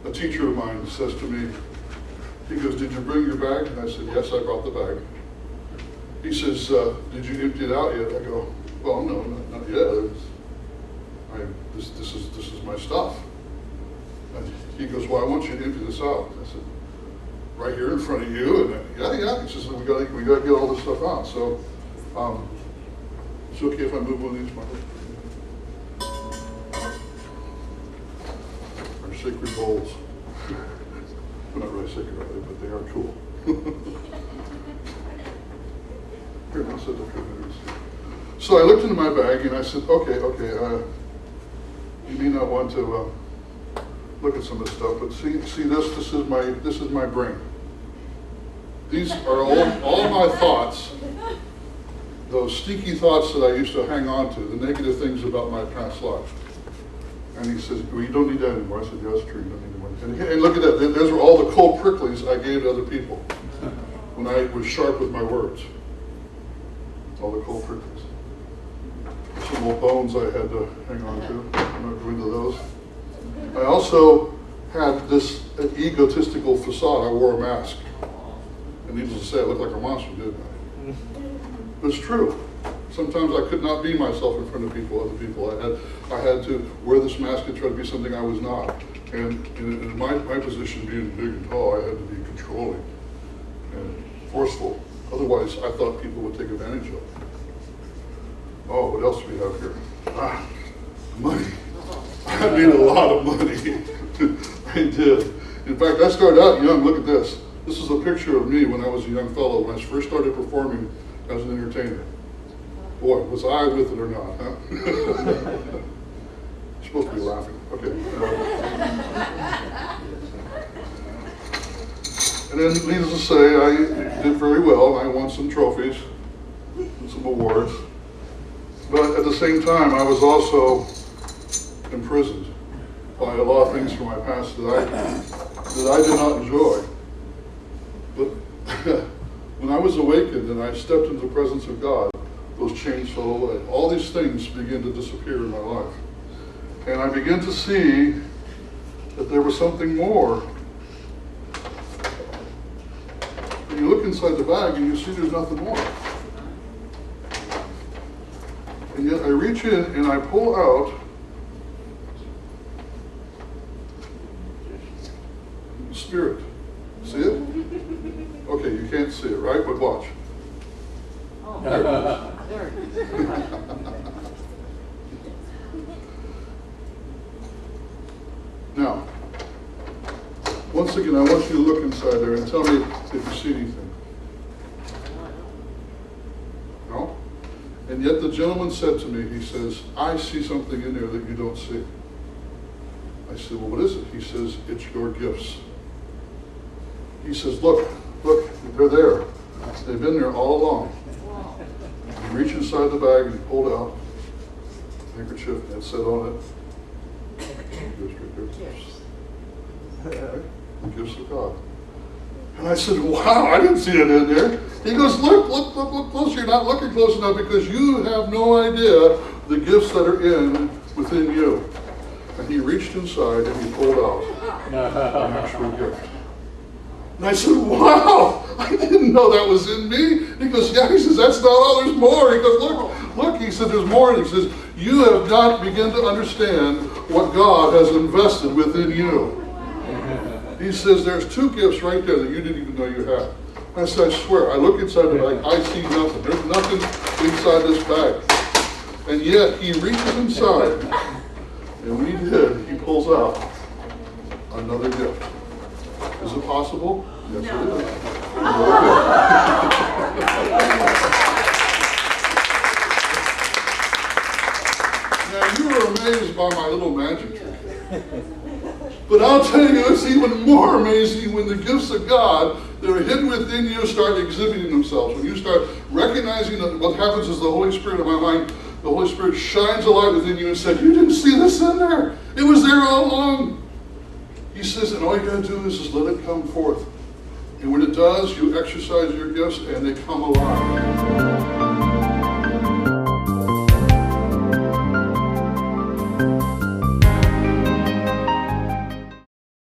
a teacher of mine says to me, he goes, "Did you bring your bag?" And I said, "Yes, I brought the bag." He says, "Did you empty it out yet?" I go, "Well, no, not yet. This is my stuff." And he goes, "Well, I want you to empty this out." I said, "Right here in front of you?" And yeah. He says, we got to get all this stuff out. So, it's okay if I move one of these, Michael? Our sacred bowls. They're not really sacred, are they? But they are cool. Here, I said, so I looked into my bag and I said, okay, you may not want to look at some of this stuff, but see this is my brain. These are all my thoughts, those sneaky thoughts that I used to hang on to, the negative things about my past life. And he says, "Well, you don't need that anymore." I said, "Yeah, that's true, you don't need anymore." And look at that, those were all the cold pricklies I gave to other people when I was sharp with my words. All the cold pricklies. Some little bones I had to hang on to. I'm not going into those. I also had this egotistical facade. I wore a mask. And needless to say, I looked like a monster, didn't I? But it's true. Sometimes I could not be myself in front of other people. I had to wear this mask and try to be something I was not. And in my position, being big and tall, I had to be controlling and forceful. Otherwise, I thought people would take advantage of it. Oh, what else do we have here? Money. I made a lot of money. I did. In fact, I started out young. Look at this. This is a picture of me when I was a young fellow, when I first started performing as an entertainer. Boy, was I with it or not, huh? You're supposed to be laughing. Okay. And then, needless to say, I did very well. I won some trophies and some awards. But at the same time, I was also imprisoned by a lot of things from my past that I did not enjoy. But when I was awakened and I stepped into the presence of God, those chains fell away. All these things began to disappear in my life. And I began to see that there was something more. And you look inside the bag and you see there's nothing more. And yet I reach in and I pull out Spirit. See it? Okay, you can't see it, right? But watch. Oh, there it is. there it is. Now, once again, I want you to look inside there and tell me if you see anything. No? And yet the gentleman said to me, he says, "I see something in there that you don't see." I said, "Well, what is it?" He says, "It's your gifts." He says, look, they're there. They've been there all along. He reached inside the bag and he pulled out a handkerchief and it said on it, okay, the gifts of God. And I said, "Wow, I didn't see it in there." He goes, look closer. You're not looking close enough because you have no idea the gifts that are within you. And he reached inside and he pulled out an actual gift. And I said, "Wow, I didn't know that was in me." He goes, "Yeah," he says, "That's not all, there's more." He goes, look, he said, "There's more." And he says, "You have not begun to understand what God has invested within you." He says, "There's two gifts right there that you didn't even know you had." I said, "I swear," I look inside the bag, I see nothing. There's nothing inside this bag. And yet he reaches inside, and when he did, he pulls out another gift. Is it possible? Yes, no. It is. Now, you were amazed by my little magic trick. But I'll tell you, it's even more amazing when the gifts of God that are hidden within you start exhibiting themselves. When you start recognizing that what happens is the Holy Spirit, in my mind, the Holy Spirit shines a light within you and said, "You didn't see this in there. It was there all along." He says, and all you got to do is just let it come forth. And when it does, you exercise your gifts and they come alive.